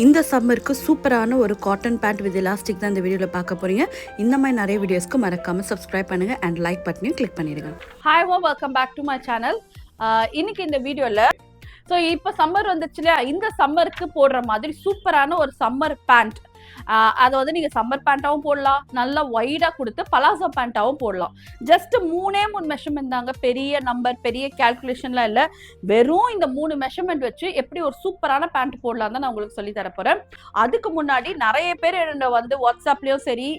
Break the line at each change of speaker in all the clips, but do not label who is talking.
இந்த சம்மருக்கு சூப்பரான ஒரு காட்டன் பேண்ட் வித் எலாஸ்டிக் தான் இந்த வீடியோவில் பார்க்க போறீங்க. இந்த மாதிரி நிறைய வீடியோஸ்க்கு மறக்காம சப்ஸ்கிரைப் பண்ணுங்க அண்ட் லைக் பட்டனையும் கிளிக் பண்ணிடுங்க.
Hi welcome back to my channel. இன்னைக்கு இந்த வீடியோல இப்போ சம்மர் வந்துச்சு இல்லையா, இந்த சம்மருக்கு போடுற மாதிரி சூப்பரான ஒரு சம்மர் பேண்ட். அதை நீங்க சம்மர் பேண்டாவும் போடலாம், நல்லா ஒய்டா கொடுத்து பலாசோ பேண்டாவும் போடலாம். ஜஸ்ட் 3 மெஷர்மெண்ட் தாங்க, பெரிய நம்பர் பெரிய கால்குலேஷன்லாம் இல்லை. வெறும் இந்த 3 மெஷர்மெண்ட் வச்சு எப்படி ஒரு சூப்பரான பேண்ட் போடலாம் தான் நான் உங்களுக்கு சொல்லி தர போறேன். அதுக்கு முன்னாடி நிறைய பேர் வந்து வாட்ஸ்அப்லயும் சரி,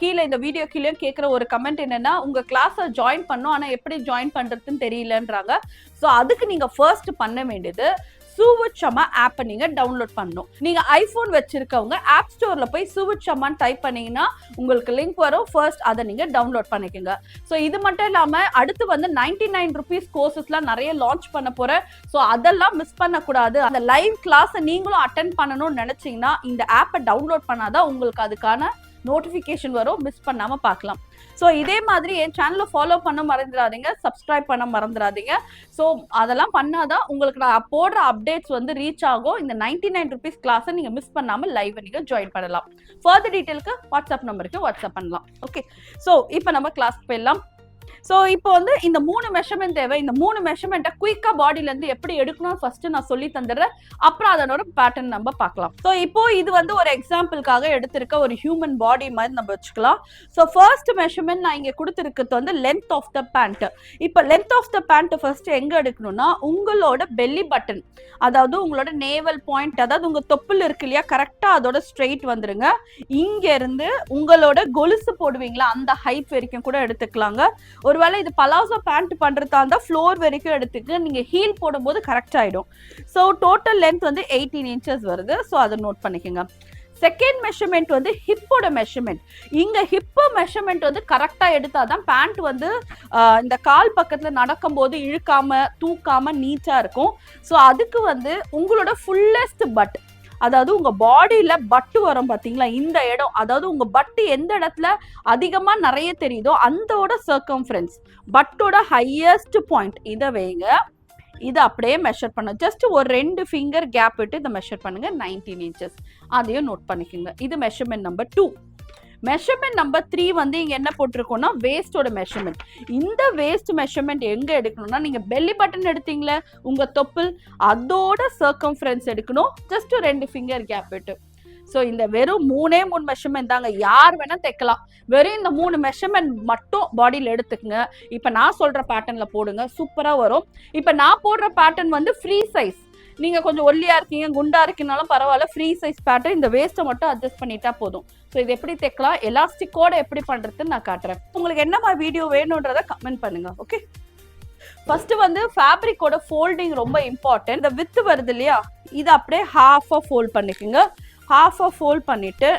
கீழே இந்த வீடியோ கீழே கேட்குற ஒரு கமெண்ட் என்னன்னா, உங்க கிளாஸை ஜாயின் பண்ணோம் ஆனா எப்படி ஜாயின் பண்றதுன்னு தெரியலன்றாங்க. ஸோ அதுக்கு நீங்க ஃபர்ஸ்ட் பண்ண வேண்டியது சூவுச்சம்மா ஆப்பை நீங்க டவுன்லோட் பண்ணணும். நீங்க ஐபோன் வச்சிருக்கவங்க ஆப் ஸ்டோர்ல போய் சூவுச்சம்மான்னு டைப் பண்ணீங்கன்னா உங்களுக்கு லிங்க் வரும். ஃபர்ஸ்ட் அதை நீங்க டவுன்லோட் பண்ணிக்கோங்க. ஸோ இது மட்டும் இல்லாம அடுத்து வந்து 99 rupees கோர்சஸ்லாம் நிறைய லான்ச் பண்ண போறேன். ஸோ அதெல்லாம் மிஸ் பண்ணக்கூடாது. அந்த லைவ் கிளாஸை நீங்களும் அட்டென்ட் பண்ணணும்னு நினைச்சீங்கன்னா இந்த ஆப்பை டவுன்லோட் பண்ணாதான் உங்களுக்கு அதுக்கான நோட்டிஃபிகேஷன் வரும். மிஸ் பண்ணாம பார்க்கலாம். ஸோ இதே மாதிரி என் சேனலை ஃபாலோ பண்ண மறந்துடாதீங்க, சப்ஸ்கிரைப் பண்ண மறந்துடாதீங்க. ஸோ அதெல்லாம் பண்ணாதான் உங்களுக்கு நான் போடுற அப்டேட்ஸ் வந்து ரீச் ஆகும். இந்த 99 rupees கிளாஸை நீங்க மிஸ் பண்ணாம லைவ் நீங்க ஜாயின் பண்ணலாம். ஃபர்தர் டீட்டெயிலுக்கு வாட்ஸ்அப் நம்பருக்கு வாட்ஸ்அப் பண்ணலாம். ஓகே, ஸோ இப்போ நம்ம கிளாஸ்க்கு போயிடலாம். ஸோ இப்போ வந்து இந்த 3 மெஷர்மெண்ட் தேவை. இந்த 3 மெஷர்மெண்ட்டை குயிக்கா பாடியில இருந்து எப்படி எடுக்கணும் ஃபர்ஸ்ட் நான் சொல்லி தந்துடுறேன். அப்புறம் அதனோட பேட்டர்ன் நம்ம பார்க்கலாம். ஸோ இப்போ இது வந்து ஒரு எக்ஸாம்பிளுக்காக எடுத்திருக்க ஒரு ஹியூமன் பாடி மாதிரி நம்ம வச்சுக்கலாம். ஸோ ஃபர்ஸ்ட் மெஷர்மெண்ட் நான் இங்க கொடுத்துருக்கிறது வந்து லென்த் ஆஃப் த பேண்ட். இப்போ length of the band first எங்க எடுக்கணும்னா உங்களோட பெல்லி பட்டன், அதாவது உங்களோட நேவல் பாயிண்ட், அதாவது உங்க தொப்புள் இருக்கு இல்லையா, கரெக்டா அதோட ஸ்ட்ரெயிட் வந்துருங்க. இங்க இருந்து உங்களோட கொலுசு போடுவீங்களா அந்த ஹைட் வரைக்கும் கூட எடுத்துக்கலாங்க. ஒருவேளை இது பலாசோ பேண்ட் பண்றதா இருந்தா ஃப்ளோர் வரைக்கும் எடுத்துக்க, நீங்க ஹீல் போடும்போது கரெக்ட் ஆயிடும். ஸோ டோட்டல் லென்த் வந்து 18 inches வருது. ஸோ அதை நோட் பண்ணிக்கோங்க. செகண்ட் மெஷர்மெண்ட் வந்து ஹிப்போட மெஷர்மெண்ட். இங்க ஹிப்போ மெஷர்மெண்ட் வந்து கரெக்டா எடுத்தாதான் பேண்ட் வந்து இந்த கால் பக்கத்துல நடக்கும் போது இழுக்காம தூக்காம நீட்டா இருக்கும். ஸோ அதுக்கு வந்து உங்களோட ஃபுல்லஸ்ட் பட், அதாவது உங்க பாடியில பட்டு வரும் பாத்தீங்களா, இந்த இடம், அதாவது உங்க பட்டு எந்த இடத்துல அதிகமா நிறைய தெரியுதோ அந்தோட சர்க்கம்ஃபரன்ஸ், பட்டோட ஹையஸ்ட் பாயிண்ட் இதை வைங்க. இதை அப்படியே மெஷர் பண்ண ஜஸ்ட் ஒரு 2 finger கேப் விட்டு இதை மெஷர் பண்ணுங்க. 19 inches அதையும் நோட் பண்ணிக்கோங்க. இது மெஷர்மெண்ட் நம்பர் 2. மெஷர்மெண்ட் நம்பர் 3 வந்து இங்க என்ன போட்டிருக்கோம்னா வேஸ்டோட மெஷர்மெண்ட். இந்த வேஸ்ட் மெஷர்மெண்ட் எங்க எடுக்கணும்னா, நீங்க பெல்லி பட்டன் எடுத்தீங்களே உங்க தொப்புள், அதோட சர்க்கம்ஃபரன்ஸ் எடுக்கணும். ஜஸ்ட் 2 finger கேப் விட்டு. ஸோ இந்த வெறும் 3 மெஷர்மெண்ட் தாங்க, யார் வேணா தைக்கலாம். வெறும் இந்த 3 மெஷர்மெண்ட் மட்டும் பாடியில் எடுத்துக்கங்க. இப்போ நான் சொல்ற பேட்டர்ன்ல போடுங்க, சூப்பரா வரும். இப்போ நான் போடுற பேட்டர்ன் வந்து ஃப்ரீ சைஸ். நீங்க கொஞ்சம் ஒல்லியா இருக்கீங்க, குண்டா இருக்கீங்கனாலும் பரவாயில்ல, ஃப்ரீ சைஸ் பேட்டர்ன். இந்த வேஸ்ட்டை மட்டும் அட்ஜஸ்ட் பண்ணிட்டா போதும். ஸோ இது எப்படி தைக்கலாம், எலாஸ்டிக்கோட எப்படி பண்றதுன்னு நான் காட்டுறேன். உங்களுக்கு என்ன மாதிரி வீடியோ வேணும்ன்றத கமெண்ட் பண்ணுங்க. ஓகே, ஃபர்ஸ்ட் வந்து ஃபேப்ரிக்கோட ஃபோல்டிங் ரொம்ப இம்பார்ட்டன்ட். இந்த வித்து வருது இல்லையா, இதை அப்படியே ஹாஃபா ஃபோல்ட் பண்ணிக்கோங்க. ஹாஃபா ஃபோல்ட் பண்ணிட்டு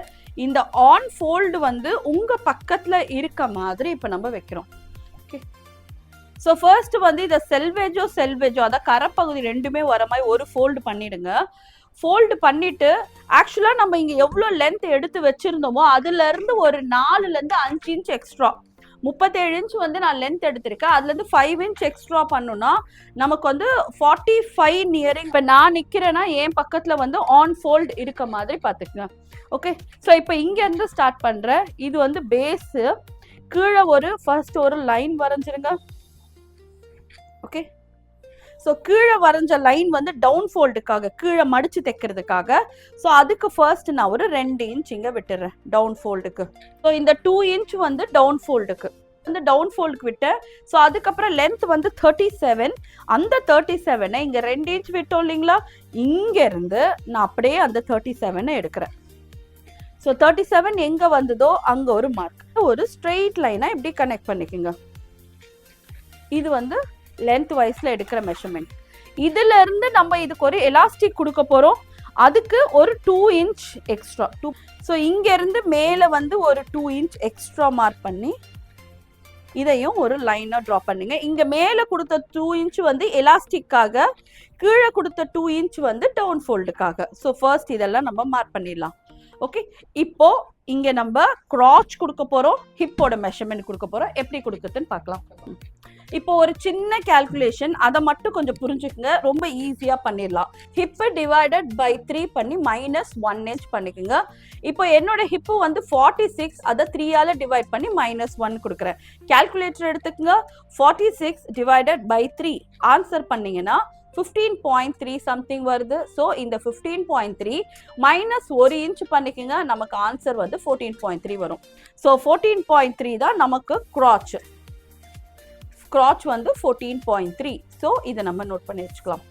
இந்த ஆன் ஃபோல்டு வந்து உங்க பக்கத்துல இருக்க மாதிரி இப்ப நம்ம வைக்கிறோம். ஓகே, ஸோ ஃபர்ஸ்ட் வந்து இதை செல்வேஜோ அதாவது கரைப்பகுதி ரெண்டுமே வர மாதிரி ஒரு ஃபோல்டு பண்ணிடுங்க. ஃபோல்டு பண்ணிட்டு ஆக்சுவலா நம்ம இங்க எவ்வளவு லென்த் எடுத்து வச்சிருந்தோமோ அதுல இருந்து ஒரு 4 to 5 inch எக்ஸ்ட்ரா, 37 inch வந்து நான் லென்த் எடுத்திருக்கேன். அதுல இருந்து 5 inch எக்ஸ்ட்ரா பண்ணோம்னா நமக்கு வந்து 45 நியரிங். இப்ப நான் நிக்கிறேன்னா என் பக்கத்துல வந்து ஆன் ஃபோல்ட் இருக்க மாதிரி பாத்துக்கங்க. ஓகே, ஸோ இப்போ இங்க இருந்து ஸ்டார்ட் பண்றேன். இது வந்து பேஸ், கீழே ஃபர்ஸ்ட் ஒரு லைன் வரைஞ்சிருங்க. ஓகே, ஸோ கீழே வரைஞ்ச லைன் வந்து டவுன் ஃபோல்டுக்காக, கீழே மடிச்சு தைக்கிறதுக்காக. ஸோ அதுக்கு ஃபர்ஸ்ட் நான் ஒரு 2 inch இங்க விட்டுறேன் டவுன் ஃபோல்டுக்கு. ஸோ இந்த 2 inch வந்து டவுன் ஃபோல்டுக்கு வந்து டவுன் ஃபோல்டுக்கு விட்டேன். ஸோ அதுக்கப்புறம் லென்த் வந்து 37. அந்த 37 இங்க 2 inch விட்டோம் இல்லைங்களா, இங்க இருந்து நான் அப்படியே அந்த 37 எடுக்கிறேன். ஸோ 37 எங்க வந்ததோ அங்க ஒரு மார்க், ஒரு ஸ்ட்ரெயிட் லைனா இப்படி கனெக்ட் பண்ணிக்கோங்க. இது வந்து லென்த் வைஸ்ல எடுக்கிற மெஷர்மெண்ட். இதுல இருந்து நம்ம இதுக்கு ஒரு எலாஸ்டிக் கொடுக்க போறோம். அதுக்கு ஒரு 2 inch எக்ஸ்ட்ரா. ஸோ இங்க இருந்து மேல வந்து ஒரு 2 inch எக்ஸ்ட்ரா மார்க் பண்ணி இதையும் ஒரு லைனா டிரா பண்ணுங்க. இங்க மேல கொடுத்த 2 inch வந்து எலாஸ்டிக்காக, கீழே கொடுத்த 2 inch வந்து டவுன் ஃபோல்டுக்காக. ஸோ ஃபர்ஸ்ட் இதெல்லாம் நம்ம மார்க் பண்ணிடலாம். ஓகே, இப்போ இங்க நம்ம கிராச் கொடுக்க போறோம், ஹிப்போட மெஷர்மெண்ட் கொடுக்க போறோம். எப்படி கொடுக்குறதுன்னு பார்க்கலாம். இப்போ ஒரு சின்ன கால்குலேஷன், அதை மட்டும் கொஞ்சம் புரிஞ்சுக்குங்க, ரொம்ப ஈஸியா பண்ணிடலாம். ஹிப் டிவைடட் பை 3 பண்ணி -1 inch பண்ணிக்கோங்க. இப்போ என்னோட ஹிப்பு வந்து 46, அதை 3ஆல டிவைட் பண்ணி -1 கொடுக்குறேன். கால்குலேட்டர் எடுத்துக்கோங்க. 46 டிவைடட் பை 3 ஆன்சர் பண்ணீங்கன்னா 15.3 சம்திங் வருது. ஸோ இந்த 15.3 -1 inch பண்ணிக்கோங்க, நமக்கு ஆன்சர் வந்து 14.3 வரும். ஸோ 14.3 தான் நமக்கு கிராச். கிராச் வந்து 14.3. ஸோ இதை நம்ம நோட் பண்ணி வச்சுக்கலாம்.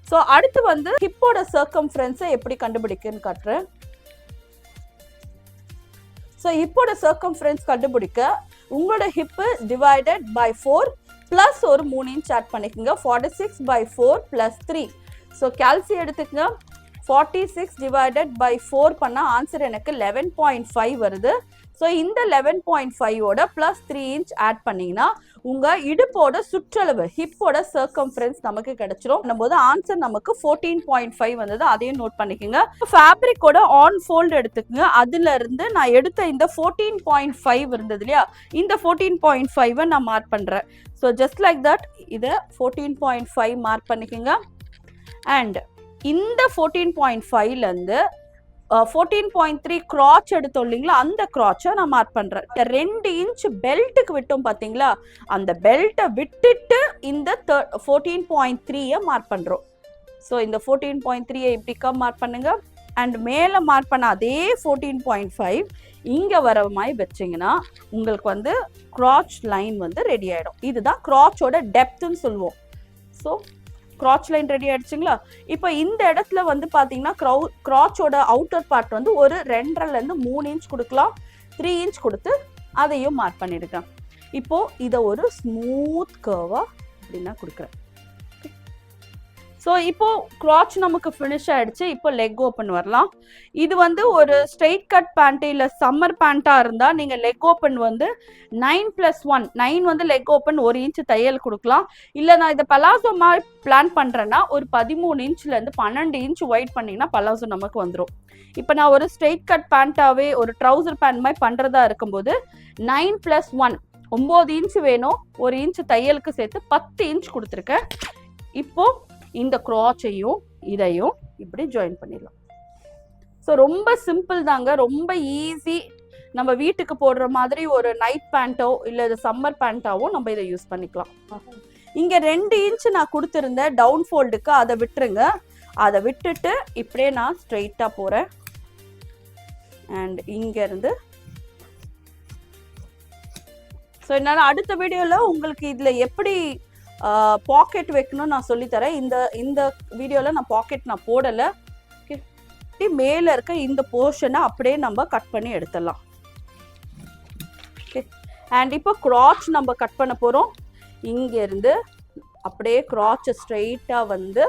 ஸோ அடுத்து வந்து ஹிப்போட சர்க்கம்ஃபரன்ஸை எப்படி கண்டுபிடிக்குன்னு காட்டுறேன். ஸோ ஹிப்போட சர்க்கம்ஃபரன்ஸ் கண்டுபிடிக்க உங்களோட ஹிப்பு டிவைடட் பை 4 பிளஸ் ஒரு 3 inch ஆட் பண்ணிக்கோங்க. 46 by 4 plus 3. ஸோ கால்சி எடுத்துக்கங்க. 46 டிவைடட் பை 4 பண்ணால் ஆன்சர் எனக்கு 11.5 வருது. ஸோ இந்த 11.5ஓட ப்ளஸ் 3 inch ஆட் பண்ணிங்கன்னா உங்கள் இடுப்போட சுற்றளவு, ஹிப்போட சர்க்கம்ஃபரன்ஸ் நமக்கு கிடைச்சிரும். பண்ணும்போது ஆன்சர் நமக்கு 14.5 வந்தது. அதையும் நோட் பண்ணிக்கோங்க. ஃபேப்ரிக்கோட ஆன் ஃபோல்டு எடுத்துக்கோங்க. அதுல இருந்து நான் எடுத்த இந்த 14.5 இருந்தது இல்லையா, இந்த 14.5 நான் மார்க் பண்ணுறேன். ஸோ ஜஸ்ட் லைக் தட் இதை 14.5 மார்க் பண்ணிக்கோங்க. அண்ட் இந்த 14.5லேருந்து 14.3 கிராச் எடுத்தோம் இல்லைங்களா, அந்த கிராச்சை நான் மார்க் பண்றேன். 2 inch பெல்ட்டுக்கு விட்டோம் பாத்தீங்களா, அந்த பெல்ட்டை விட்டுட்டு இந்த 14.3 மார்க் பண்றோம். ஸோ இந்த 14.3 இப்படிக்கா மார்க் பண்ணுங்க. அண்ட் மேலே மார்க் பண்ண அதே 14.5 இங்கே வர மாதிரி வச்சிங்கன்னா உங்களுக்கு வந்து கிராச் லைன் வந்து ரெடி ஆகிடும். இதுதான் கிராச்சோட டெப்த்துன்னு சொல்லுவோம். ஸோ கிராச் லைன் ரெடி ஆயிடுச்சுங்களா. இப்போ இந்த இடத்துல வந்து பார்த்தீங்கன்னா கிராச்சோட அவுட்டர் பார்ட் வந்து ஒரு 2.5லேருந்து 3 inch கொடுக்கலாம். 3 inch கொடுத்து அதையும் மார்க் பண்ணிடுங்க. இப்போ இதை ஒரு ஸ்மூத் கர்வாக அப்படின்னா கொடுக்குறேன். ஸோ இப்போ கிராச் நமக்கு ஃபினிஷ் ஆயிடுச்சு. இப்போ லெக் ஓப்பன் வரலாம். இது வந்து ஒரு ஸ்ட்ரெயிட் கட் பேண்ட் இல்லை சம்மர் பேண்ட்டாக இருந்தால் நீங்கள் லெக் ஓப்பன் வந்து 9+1 9 வந்து லெக் ஓப்பன் 1 inch தையல் கொடுக்கலாம். இல்லை நான் இதை பலாசோ மாதிரி பிளான் பண்ணுறேன்னா ஒரு 13 inchலேருந்து 12 inch ஒயிட் பண்ணிங்கன்னா பலாசோ நமக்கு வந்துடும். இப்போ நான் ஒரு ஸ்ட்ரெயிட் கட் பேண்ட்டாகவே ஒரு ட்ரௌசர் பேண்ட் மாதிரி பண்ணுறதா இருக்கும்போது 9+1 9 inch வேணும். 1 inch தையலுக்கு சேர்த்து 10 inch கொடுத்துருக்கேன். இப்போ இந்த கிராச்சையும் இதையும் இப்படி ஜாயின் பண்ணிடலாம். ஸோ ரொம்ப சிம்பிள் தாங்க, ரொம்ப ஈஸி. நம்ம வீட்டுக்கு போடுற மாதிரி ஒரு நைட் பேண்ட்டோ இல்லை சம்மர் பேண்ட்டாவோ நம்ம இதை யூஸ் பண்ணிக்கலாம். இங்கே 2 inch நான் கொடுத்துருந்தேன் டவுன் ஃபோல்டுக்கு, அதை விட்டுருங்க. அதை விட்டுட்டு இப்படியே நான் ஸ்ட்ரெயிட்டாக போகிறேன். அண்ட் இங்கேருந்து ஸோ என்னால் அடுத்த வீடியோவில் உங்களுக்கு இதில் எப்படி பாக்கெட் வைக்கணும் நான் சொல்லித்தரேன். இந்த வீடியோவில் நான் பாக்கெட் நான் போடலை. ஓகே, மேலே இருக்க இந்த போர்ஷனை அப்படியே நம்ம கட் பண்ணி எடுத்துடலாம். ஓகே, அண்ட் இப்போ கிராச் நம்ம கட் பண்ண போகிறோம். இங்கேருந்து அப்படியே கிராச்சை ஸ்ட்ரெயிட்டாக வந்து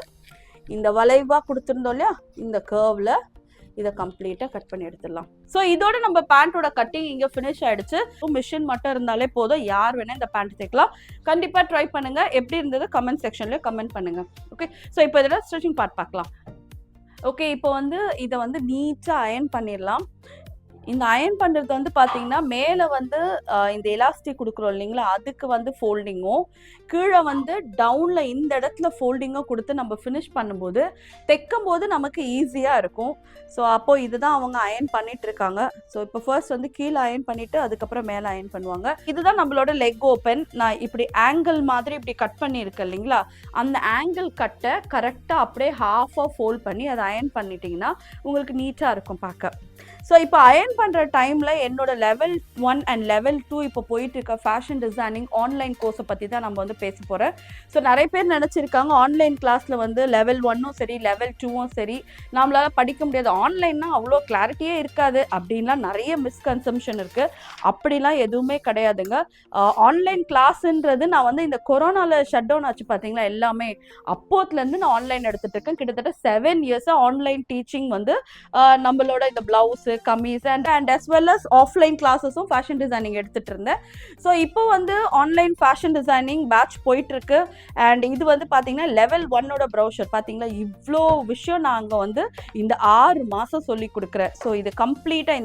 இந்த வளைவாக கொடுத்துருந்தோம் இல்லையா, இந்த கர்வில் இதை கம்ப்ளீட்டாக கட் பண்ணி எடுத்துடலாம். ஸோ இதோட நம்ம பேண்ட்டோட கட்டிங் இங்கே ஃபினிஷ் ஆயிடுச்சு. மிஷின் மட்டும் இருந்தாலே போதும், யார் வேணால் இந்த பேண்ட் தைக்கலாம். கண்டிப்பாக ட்ரை பண்ணுங்க. எப்படி இருந்தது கமெண்ட் செக்ஷன்ல கமெண்ட் பண்ணுங்க. ஓகே, ஸோ இப்போ இதோட ஸ்டிச்சிங் பார்ட் பார்க்கலாம். ஓகே, இப்போ வந்து இதை வந்து நீட்டாக அயர்ன் பண்ணிடலாம். இந்த அயர்ன் பண்ணுறது வந்து பார்த்தீங்கன்னா மேலே வந்து இந்த எலாஸ்டிக் கொடுக்குறோம் இல்லைங்களா, அதுக்கு வந்து ஃபோல்டிங்கும், கீழே வந்து டவுனில் இந்த இடத்துல ஃபோல்டிங்கும் கொடுத்து நம்ம ஃபினிஷ் பண்ணும்போது தைக்கும் போது நமக்கு ஈஸியாக இருக்கும். ஸோ அப்போது இதுதான் அவங்க அயர்ன் பண்ணிட்டு இருக்காங்க. ஸோ இப்போ ஃபர்ஸ்ட் வந்து கீழே அயர்ன் பண்ணிவிட்டு அதுக்கப்புறம் மேலே அயர்ன் பண்ணுவாங்க. இதுதான் நம்மளோட லெக் ஓப்பன். நான் இப்படி ஆங்கிள் மாதிரி இப்படி கட் பண்ணியிருக்கேன் இல்லைங்களா, அந்த ஆங்கிள் கட்டை கரெக்டாக அப்படியே ஹாஃபாக ஃபோல்ட் பண்ணி அதை அயர்ன் பண்ணிட்டீங்கன்னா உங்களுக்கு நீட்டாக இருக்கும் பார்க்க. ஸோ இப்போ அயர்ன் பண்ணுற டைமில் என்னோட லெவல் 1 அண்ட் லெவல் 2 இப்போ போயிட்டு இருக்க ஃபேஷன் டிசைனிங் ஆன்லைன் கோர்ஸை பற்றி தான் நம்ம வந்து பேச போகிறேன். ஸோ நிறைய பேர் நினச்சிருக்காங்க ஆன்லைன் கிளாஸில் வந்து லெவல் 1ம் சரி லெவல் 2ம் சரி நம்மளால் படிக்க முடியாது, ஆன்லைன்னா அவ்வளோ கிளாரிட்டியே இருக்காது அப்படின்லாம் நிறைய மிஸ்கன்செப்ஷன் இருக்குது. அப்படிலாம் எதுவுமே கிடையாதுங்க. ஆன்லைன் கிளாஸுன்றது நான் வந்து இந்த கொரோனாவில் ஷட் டவுன் ஆச்சு பார்த்தீங்களா எல்லாமே, அப்போத்துலேருந்து நான் ஆன்லைன் எடுத்துகிட்டு இருக்கேன். கிட்டத்தட்ட 7 இயர்ஸாக ஆன்லைன் டீச்சிங் வந்து நம்மளோட இந்த blouse kameez and and as well as offline கிளாஸஸும் ஃபேஷன் டிசைனிங் எடுத்துட்டு இருந்தேன். ஸோ இப்போ வந்து ஆன்லைன் ஃபேஷன் டிசைனிங் பேட்ச் போயிட்டு இருக்கு. அண்ட் இது வந்து பார்த்தீங்கன்னா லெவல் 1ஓட ப்ரௌசர். பார்த்தீங்களா இவ்வளோ விஷயம் நாங்கள் வந்து இந்த 6 மாதம் சொல்லி கொடுக்குறேன். ஸோ இது கம்ப்ளீட்டாக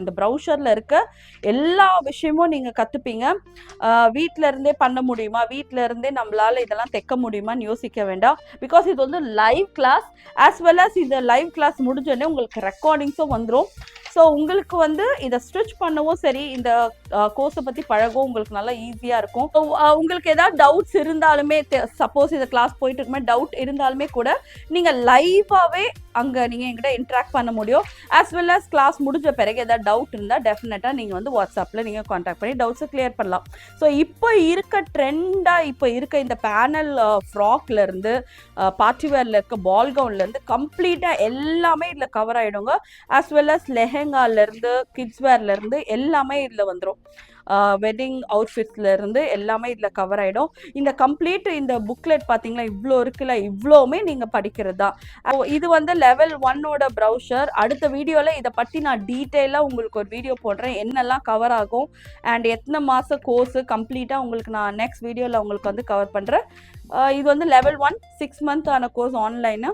இந்த ப்ரௌசரில் இருக்க எல்லா விஷயமும் நீங்கள் கற்றுப்பீங்க. வீட்டில இருந்தே பண்ண முடியுமா, வீட்டில இருந்தே நம்மளால இதெல்லாம் தைக்க முடியுமான்னு யோசிக்க வேண்டாம். பிகாஸ் இது வந்து live class. As well as இந்த லைவ் கிளாஸ் முடிஞ்சோடனே உங்களுக்கு ரெக்கார்டிங்ஸும் வந்துடும். ஸோ உங்களுக்கு வந்து இதை ஸ்டிச் பண்ணவும் சரி, இந்த கோர்ஸை பற்றி பழகவும் உங்களுக்கு நல்லா ஈஸியாக இருக்கும். ஸோ உங்களுக்கு ஏதாவது டவுட்ஸ் இருந்தாலுமே, சப்போஸ் இந்த கிளாஸ் போயிட்டு இருக்குமே டவுட் இருந்தாலுமே கூட நீங்கள் லைவாகவே அங்கே நீங்கள் என்கிட்ட இன்ட்ராக்ட் பண்ண முடியும். ஆஸ் வெல் அஸ் கிளாஸ் முடிஞ்ச பிறகு ஏதாவது டவுட் இருந்தால் டெஃபினட்டாக நீங்கள் வந்து வாட்ஸ்அப்பில் நீங்கள் காண்டாக்ட் பண்ணி டவுட்ஸை கிளியர் பண்ணலாம். ஸோ இப்போ இருக்க ட்ரெண்டாக இப்போ இருக்க இந்த பேனல் ஃப்ராக்லேருந்து பார்ட்டி வேரில் இருக்க பால் கவுன்லேருந்து கம்ப்ளீட்டாக எல்லாமே இதில் கவர் ஆகிடுங்க. ஆஸ் வெல் அஸ் லெஹெங்காலேருந்து கிட்ஸ் வேர்லேருந்து எல்லாமே இதில் வந்துடும். வெட்டிங் அவுட்ஃபிட்ஸ்லேருந்து எல்லாமே இதில் கவர் ஆகிடும். இந்த கம்ப்ளீட் இந்த புக்லெட் பார்த்தீங்களா இவ்வளோ இருக்குல்ல, இவ்வளோவுமே நீங்கள் படிக்கிறது தான். இது வந்து லெவல் 1ஓட ப்ரௌசர். அடுத்த வீடியோவில் இதை பற்றி நான் டீட்டெயிலாக உங்களுக்கு ஒரு வீடியோ போடுறேன், என்னெல்லாம் கவர் ஆகும் அண்ட் எத்தனை மாத கோர்ஸு கம்ப்ளீட்டாக உங்களுக்கு நான் நெக்ஸ்ட் வீடியோவில் உங்களுக்கு வந்து கவர் பண்ணுறேன். இது வந்து லெவல் 1 6 மந்த் ஆன கோர்ஸ் ஆன்லைனு.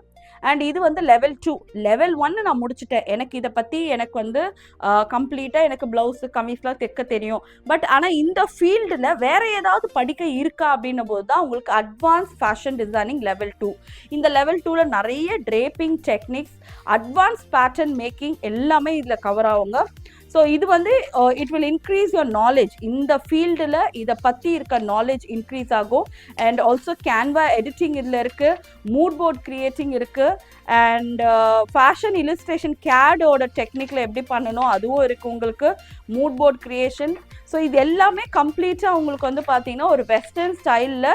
அண்ட் இது வந்து லெவல் 2. லெவல் 1 நான் முடிச்சுட்டேன். எனக்கு இதை பற்றி எனக்கு வந்து கம்ப்ளீட்டாக எனக்கு ப்ளவுஸு கமீஸ்லாம் தைக்க தெரியும். பட் ஆனால் இந்த ஃபீல்டில் வேறு ஏதாவது படிக்க இருக்கா அப்படின்னும் போது தான் உங்களுக்கு அட்வான்ஸ் ஃபேஷன் டிசைனிங் லெவல் 2. இந்த லெவல் 2ல் நிறைய draping techniques, advance pattern making எல்லாமே இதில் கவர் ஆகுங்க. ஸோ இது வந்து it will increase your knowledge. இந்த ஃபீல்டில் இதை பற்றி இருக்க நாலேஜ் இன்க்ரீஸ் ஆகும். அண்ட் ஆல்சோ கேன்வா எடிட்டிங் இதில் இருக்குது, மூட் போர்ட் கிரியேட்டிங் இருக்குது, அண்ட் ஃபேஷன் இலிஸ்ட்ரேஷன் கேடோட டெக்னிக்கில் எப்படி பண்ணணும் அதுவும் இருக்குது உங்களுக்கு, மூட் போர்ட் கிரியேஷன். ஸோ இது எல்லாமே கம்ப்ளீட்டாக உங்களுக்கு வந்து பார்த்தீங்கன்னா ஒரு வெஸ்டர்ன் ஸ்டைலில்.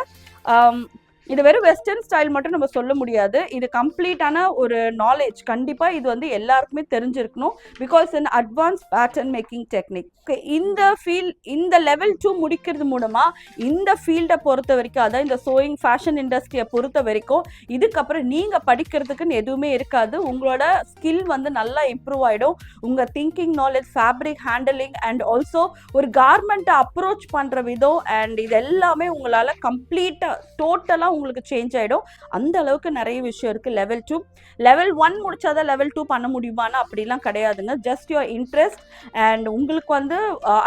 இது வெறும் வெஸ்டர்ன் ஸ்டைல் மட்டும் நம்ம சொல்ல முடியாது, இது கம்ப்ளீட்டான ஒரு நாலேஜ். கண்டிப்பாக இது வந்து எல்லாருக்குமே தெரிஞ்சிருக்கணும். Because in advance pattern making technique. இந்த ஃபீல்ட் இந்த லெவல் 2 முடிக்கிறது மூலமாக இந்த ஃபீல்டை பொறுத்த வரைக்கும், அதாவது இந்த சோயிங் ஃபேஷன் இண்டஸ்ட்ரியை பொறுத்த வரைக்கும் இதுக்கப்புறம் நீங்கள் படிக்கிறதுக்குன்னு எதுவுமே இருக்காது. உங்களோட ஸ்கில் வந்து நல்லா இம்ப்ரூவ் ஆகிடும். உங்கள் thinking knowledge, fabric handling and also ஒரு கார்மெண்ட்டை அப்ரோச் பண்ணுற விதம் அண்ட் இது எல்லாமே உங்களால் கம்ப்ளீட்டாக டோட்டலாக உங்களுக்கு சேஞ்ச் ஆகிடும். அந்த அளவுக்கு நிறைய விஷயம் இருக்குது லெவல் 2. லெவல் 1 முடிச்சாதான் லெவல் 2 பண்ண முடியுமானா அப்படிலாம் கிடையாதுங்க. ஜஸ்ட் யுவர் இன்ட்ரெஸ்ட் அண்ட் உங்களுக்கு வந்து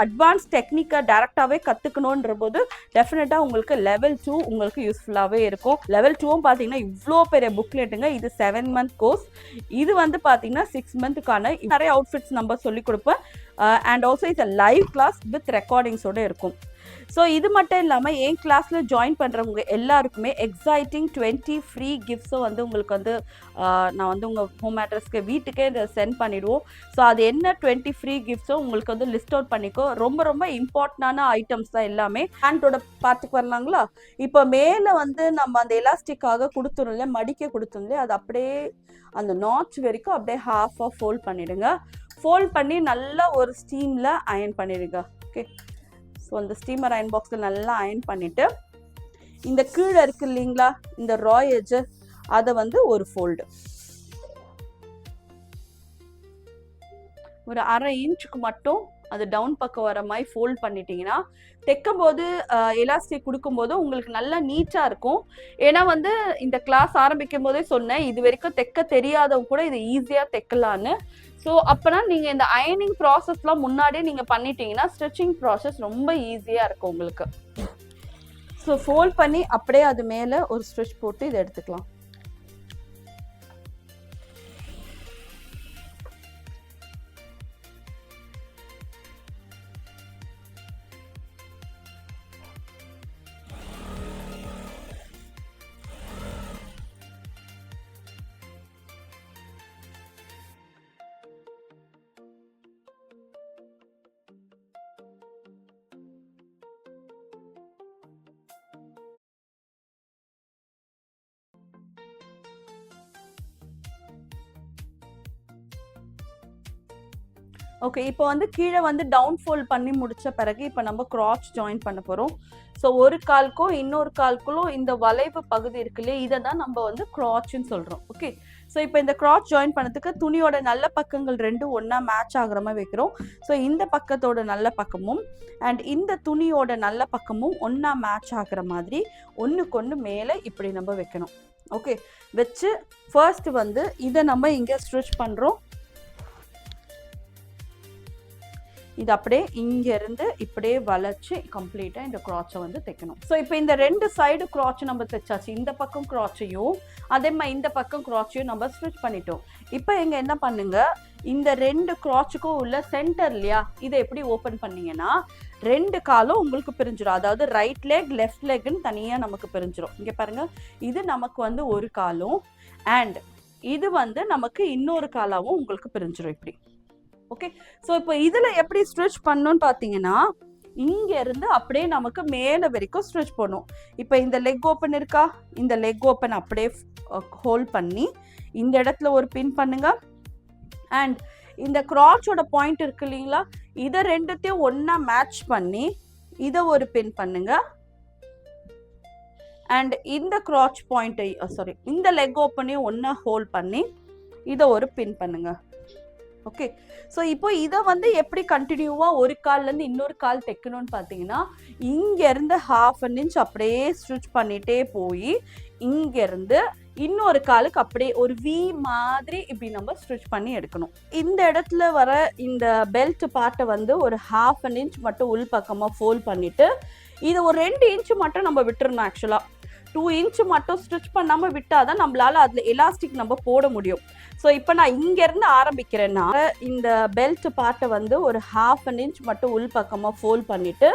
அட்வான்ஸ் டெக்னிக்கை டேரெக்டாகவே கற்றுக்கணுன்ற போது டெஃபினட்டாக உங்களுக்கு லெவல் 2 உங்களுக்கு யூஸ்ஃபுல்லாகவே இருக்கும். லெவல் 2வும் பார்த்தீங்கன்னா இவ்வளோ பெரிய புக்லெட்டுங்க. இது 7 மந்த் கோர்ஸ். இது வந்து பார்த்தீங்கன்னா 6 மந்த்துக்கான நிறைய அவுட்ஃபிட்ஸ் நம்ம சொல்லிக் கொடுப்பேன். And also it's a live class with ரெக்கார்டிங்ஸோடு இருக்கும். ஸோ இது மட்டும் இல்லாமல் என் கிளாஸில் ஜாயின் பண்ணுறவங்க எல்லாருக்குமே எக்ஸைட்டிங் 20 ஃப்ரீ கிஃப்ட்ஸும் வந்து உங்களுக்கு வந்து நான் வந்து உங்கள் ஹோம் அட்ரஸ்க்கு வீட்டுக்கே இதை சென்ட் பண்ணிவிடுவோம். ஸோ அது என்ன 20 ஃப்ரீ கிஃப்ட்ஸும் உங்களுக்கு வந்து லிஸ்ட் அவுட் பண்ணிக்கோ. ரொம்ப ரொம்ப இம்பார்ட்டண்டான ஐட்டம்ஸ் தான் எல்லாமே. ஹேண்டோட பார்ட்டுக்கு வரலாங்களா? இப்போ மேலே வந்து நம்ம அந்த எலாஸ்டிக்காக கொடுத்துரும்ல, மடிக்க கொடுத்துருந்தே அது அப்படியே அந்த நாட்ச் வரைக்கும் அப்படியே ஹாஃபாக ஃபோல்ட் பண்ணிவிடுங்க. ஃபோல்ட் பண்ணி நல்லா ஒரு ஸ்டீமில் அயன் பண்ணிடுங்க. ஓகே, ஸோ அந்த ஸ்டீமர் அயன் பாக்ஸில் நல்லா அயன் பண்ணிவிட்டு இந்த கீழே இருக்குது இல்லைங்களா இந்த ரா எட்ஜ், அதை வந்து ஒரு ஃபோல்டு ஒரு 1/2 இன்ச்சுக்கு மட்டும் அது டவுன் பக்கம் வர மாதிரி ஃபோல்ட் பண்ணிட்டீங்கன்னா தைக்கும் போது எலாஸ்டிக் கொடுக்கும்போது உங்களுக்கு நல்லா நீட்டாக இருக்கும். ஏன்னா வந்து இந்த கிளாஸ் ஆரம்பிக்கும் போதே சொன்னேன், இது வரைக்கும் தைக்க தெரியாதவங்க கூட இது ஈஸியாக தைக்கலான்னு. ஸோ அப்போனா நீங்கள் இந்த அயனிங் ப்ராசஸ்லாம் முன்னாடியே நீங்கள் பண்ணிட்டீங்கன்னா ஸ்டிச்சிங் ப்ராசஸ் ரொம்ப ஈஸியாக இருக்கும் உங்களுக்கு. ஸோ ஃபோல்ட் பண்ணி அப்படியே அது மேலே ஒரு ஸ்டிச் போட்டு இதை எடுத்துக்கலாம். ஓகே, இப்போ வந்து கீழே வந்து டவுன் ஃபோல்ட் பண்ணி முடிச்ச பிறகு இப்போ நம்ம கிராச் ஜாயின் பண்ண போகிறோம். ஸோ ஒரு கால்க்கும் இன்னொரு கால்க்குள்ளும் இந்த வளைவு பகுதி இருக்கு இல்லையா, இதை தான் நம்ம வந்து கிராச்ன்னு சொல்கிறோம். ஓகே, ஸோ இப்போ இந்த கிராஸ் ஜாயின் பண்ணதுக்கு துணியோட நல்ல பக்கங்கள் ரெண்டும் ஒன்றா மேட்ச் ஆகிற மாதிரி வைக்கிறோம். ஸோ இந்த பக்கத்தோட நல்ல பக்கமும் அண்ட் இந்த துணியோட நல்ல பக்கமும் ஒன்றா மேட்ச் ஆகிற மாதிரி ஒன்றுக்கு ஒன்று மேலே இப்படி நம்ம வைக்கணும். ஓகே, வச்சு ஃபர்ஸ்ட் வந்து இதை நம்ம இங்கே ஸ்டிச் பண்ணுறோம். இது அப்படியே இங்கேருந்து இப்படியே வளைச்சி கம்ப்ளீட்டாக இந்த க்ராச்சை வந்து தைக்கணும். ஸோ இப்போ இந்த 2 சைடு க்ராச் நம்ம தைச்சாச்சு. இந்த பக்கம் க்ராச்சையும் அதே மாதிரி இந்த பக்கம் க்ராச்சையும் நம்ம ஸ்டிச் பண்ணிட்டோம். இப்போ இங்கே என்ன பண்ணுங்க, இந்த 2 க்ராச்சுக்கும் உள்ள சென்டர் இல்லையா, இதை எப்படி ஓப்பன் பண்ணீங்கன்னா 2 காலும் உங்களுக்கு பிரிஞ்சிடும். அதாவது ரைட் லெக் லெஃப்ட் லெக்னு தனியாக நமக்கு பிரிஞ்சிடும். இங்கே பாருங்க, இது நமக்கு வந்து ஒரு காலும் அண்ட் இது வந்து நமக்கு இன்னொரு காலாவும் உங்களுக்கு பிரிஞ்சிடும் இப்படி. ஓகே, ஸோ இப்போ இதில் எப்படி ஸ்டிச் பண்ணணும்னு பார்த்தீங்கன்னா இங்கேருந்து அப்படியே நமக்கு மேலே வரைக்கும் ஸ்டிச் பண்ணும். இப்போ இந்த லெக் ஓப்பன் இருக்கா, இந்த லெக் ஓப்பன் அப்படியே ஹோல்ட் பண்ணி இந்த இடத்துல ஒரு பின் பண்ணுங்க. அண்ட் இந்த க்ராச்சோட பாயிண்ட் இருக்கு இல்லைங்களா, இதை ரெண்டுத்தையும் ஒன்றா மேட்ச் பண்ணி இதை ஒரு பின் பண்ணுங்க. அண்ட் இந்த க்ராச் பாயிண்ட்டை இந்த லெக் ஓப்பனையும் ஒன்றா ஹோல்ட் பண்ணி இதை ஒரு பின் பண்ணுங்க. ஓகே, ஸோ இப்போ இதை வந்து எப்படி கண்டினியூவாக ஒரு கால்லேருந்து இன்னொரு கால் தைக்கணும்னு பார்த்தீங்கன்னா இங்கேருந்து 1/2 inch அப்படியே ஸ்டிச் பண்ணிகிட்டே போய் இங்கேருந்து இன்னொரு காலுக்கு அப்படியே ஒரு வி மாதிரி இப்படி நம்ம ஸ்டிச் பண்ணி எடுக்கணும். இந்த இடத்துல வர இந்த பெல்ட் பார்ட்டை வந்து ஒரு 1/2 inch மட்டும் உள் பக்கமாக ஃபோல்ட் பண்ணிவிட்டு இதை ஒரு 2 inch மட்டும் நம்ம விட்டுறணும். ஆக்சுவலாக 2 inch மட்டும் ஸ்டிச் பண்ணாமல் விட்டால் தான் நம்மளால் அதில் எலாஸ்டிக் நம்ம போட முடியும். ஸோ இப்போ நான் இங்கேருந்து ஆரம்பிக்கிறேன்னா இந்த பெல்ட் பார்ட்டை வந்து ஒரு 1/2 inch மட்டும் உள் பக்கமாக ஃபோல்ட் பண்ணிவிட்டு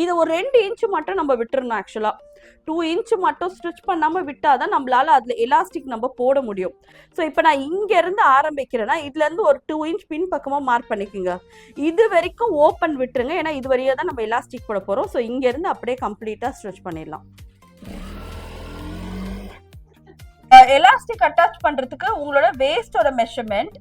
இதை ஒரு 2 inch மட்டும் நம்ம விட்டுறணும். ஆக்சுவலாக 2 inch மட்டும் ஸ்டிச் பண்ணாமல் விட்டால் தான் நம்மளால் அதில் எலாஸ்டிக் நம்ம போட முடியும். ஸோ இப்போ நான் இங்கேருந்து ஆரம்பிக்கிறேன்னா இதுலேருந்து ஒரு 2 inch பின் பக்கமாக மார்க் பண்ணிக்கோங்க. இது வரைக்கும் ஓப்பன் விட்டுருங்க, ஏன்னா இது வரையாக தான் நம்ம எலாஸ்டிக் போட போகிறோம். ஸோ இங்கேருந்து அப்படியே கம்ப்ளீட்டாக ஸ்டிச் பண்ணிடலாம். எலாஸ்டிக் அட்டாச் பண்றதுக்கு உங்களோட வேஸ்டோட மெஷர்மெண்ட்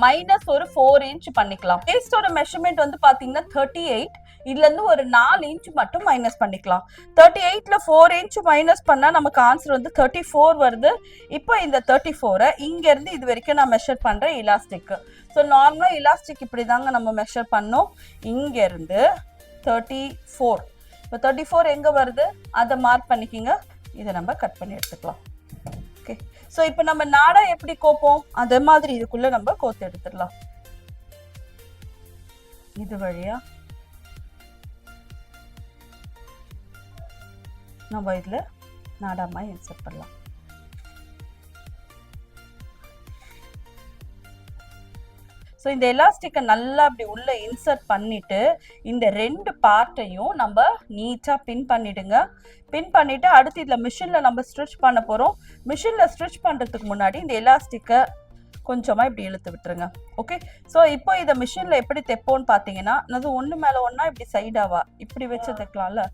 மைனஸ் ஒரு 4 inch பண்ணிக்கலாம். வேஸ்டோட மெஷர்மெண்ட் வந்து பாத்தீங்கன்னா 38, இதுல இருந்து ஒரு 4 inch மட்டும் மைனஸ் பண்ணிக்கலாம். 38ல 4 inch மைனஸ் பண்ணா நமக்கு ஆன்சர் வந்து 34 வருது. இப்போ இந்த 34 இங்க இருந்து இது வரைக்கும் நான் மெஷர் பண்றேன் எலாஸ்டிக். ஸோ நார்மலா எலாஸ்டிக் இப்படிதாங்க நம்ம மெஷர் பண்ணோம். இங்க இருந்து 34, இப்போ 34 எங்க வருது அதை மார்க் பண்ணிக்கிங்க. இதை நம்ம கட் பண்ணி எடுத்துக்கலாம். ஓகே, ஸோ இப்போ நம்ம நாடா எப்படி கோப்போம் அதே மாதிரி இதுக்குள்ள நம்ம கோத்து எடுத்துடலாம். இது வழியா நம்ம இதுல நாடாமா இன்சர்ட் பண்ணலாம். ஸோ இந்த எலாஸ்டிக்கை நல்லா அப்படி உள்ள இன்சர்ட் பண்ணிட்டு இந்த 2 பார்ட்டையும் நம்ம நீட்டாக பின் பண்ணிடுங்க. பின் பண்ணிட்டு அடுத்து இதில் மிஷினில் நம்ம ஸ்டிச் பண்ண போகிறோம். மிஷினில் ஸ்டிச் பண்ணுறதுக்கு முன்னாடி இந்த எலாஸ்டிக்கை கொஞ்சமாக இப்படி இழுத்து விட்டுருங்க. ஓகே, ஸோ இப்போ இதை மிஷினில் எப்படி தைப்போன்னு பார்த்தீங்கன்னா அது ஒன்று மேலே ஒன்றா இப்படி சைடாவா இப்படி வச்சு தைக்கலாம்ல.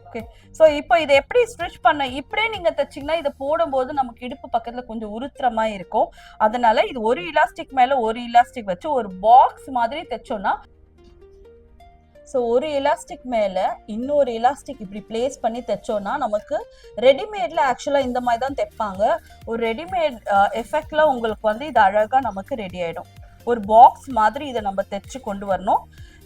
ஓகே, ஸோ இப்போ இதை எப்படி ஸ்டிச் பண்ண இப்படியே நீங்கள் தைச்சிங்கன்னா இதை போடும்போது நமக்கு இடுப்பு பக்கத்தில் கொஞ்சம் உருத்துறமா இருக்கும். அதனால இது ஒரு இலாஸ்டிக் மேலே ஒரு இலாஸ்டிக் வச்சு ஒரு பாக்ஸ் மாதிரி தைச்சோன்னா, ஸோ ஒரு எலாஸ்டிக் மேலே இன்னொரு எலாஸ்டிக் இப்படி பிளேஸ் பண்ணி தைச்சோன்னா நமக்கு ரெடிமேடில் ஆக்சுவலாக இந்த மாதிரி தான் தைப்பாங்க. ஒரு ரெடிமேட் எஃபெக்டில் உங்களுக்கு வந்து இது அழகாக நமக்கு ரெடி ஆகிடும். ஒரு பாக்ஸ் மாதிரி இதை நம்ம தைச்சு கொண்டு வரணும்.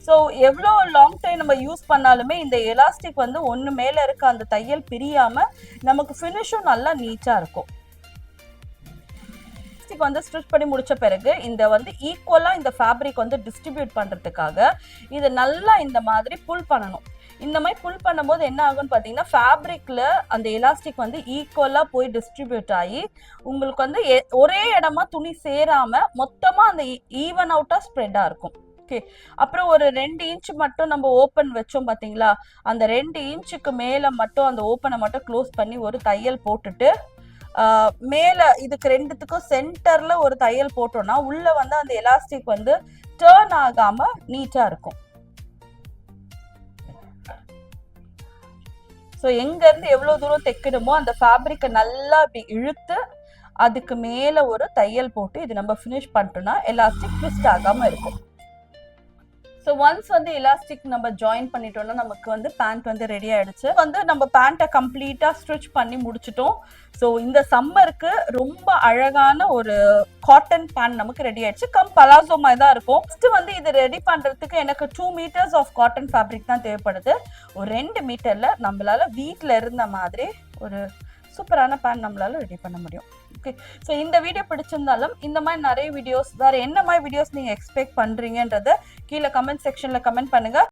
ஸோ எவ்வளோ லாங் டைம் நம்ம யூஸ் பண்ணாலுமே இந்த எலாஸ்டிக் வந்து ஒன்று மேலே இருக்க அந்த தையல் பிரியாமல் நமக்கு ஃபினிஷும் நல்லா நீட்டாக இருக்கும். எலாஸ்டிக் வந்து ஸ்டிச் பண்ணி முடிச்ச பிறகு இந்த வந்து ஈக்குவலாக இந்த ஃபேப்ரிக் வந்து டிஸ்ட்ரிபியூட் பண்ணுறதுக்காக இதை நல்லா இந்த மாதிரி புல் பண்ணணும். இந்த மாதிரி புல் பண்ணும்போது என்ன ஆகும்னு பார்த்தீங்கன்னா ஃபேப்ரிக்கில் அந்த எலாஸ்டிக் வந்து ஈக்குவலாக போய் டிஸ்ட்ரிபியூட் ஆகி உங்களுக்கு வந்து ஒரே இடமா துணி சேராமல் மொத்தமாக அந்த ஈவன் அவுட்டாக ஸ்ப்ரெட்டாக இருக்கும். ஓகே, அப்புறம் ஒரு 2 inch மட்டும் நம்ம ஓப்பன் வச்சோம் பார்த்தீங்களா, அந்த 2 inchக்கு மேலே மட்டும் அந்த ஓப்பனை மட்டும் க்ளோஸ் பண்ணி ஒரு தையல் போட்டுட்டு மேலே இதுக்கு ரெண்டுத்துக்கும் சென்டரில் ஒரு தையல் போட்டோம்னா உள்ளே வந்து அந்த எலாஸ்டிக் வந்து டேர்ன் ஆகாமல் நீட்டாக இருக்கும். ஸோ எங்கேருந்து எவ்வளோ தூரம் தைக்கணுமோ அந்த ஃபேப்ரிக்கை நல்லா இப்படி இழுத்து அதுக்கு மேலே ஒரு தையல் போட்டு இது நம்ம ஃபினிஷ் பண்ணிட்டோம்னா எலாஸ்டிக் ட்விஸ்ட் ஆகாமல் இருக்கும். ஸோ ஒன்ஸ் வந்து எலாஸ்டிக் நம்ம ஜாயின் பண்ணிட்டோம்னா நமக்கு வந்து பேண்ட் வந்து ரெடி ஆயிடுச்சு. வந்து நம்ம பேண்ட்டை கம்ப்ளீட்டா ஸ்டிச் பண்ணி முடிச்சிட்டோம். ஸோ இந்த சம்மருக்கு ரொம்ப அழகான ஒரு காட்டன் பேண்ட் நமக்கு ரெடி ஆயிடுச்சு. பலாசோ மாதிரி தான் இருக்கும். ஃபர்ஸ்ட் வந்து இது ரெடி பண்றதுக்கு எனக்கு 2 மீட்டர்ஸ் ஆஃப் காட்டன் ஃபேப்ரிக் தான் தேவைப்படுது. ஒரு 2 மீட்டர்ல நம்மளால வீட்டில் இருந்த மாதிரி ஒரு சூப்பரான பேண்ட் நம்மளால ரெடி பண்ண முடியும். ஓகே, ஸோ இந்த வீடியோ பிடிச்சிருந்தாலும் இந்த மாதிரி நிறைய வீடியோஸ், வேற என்ன மாதிரி வீடியோஸ் நீங்க எக்ஸ்பெக்ட் பண்றீங்கன்றத கீழே கமெண்ட் செக்ஷன்ல கமெண்ட் பண்ணுங்க.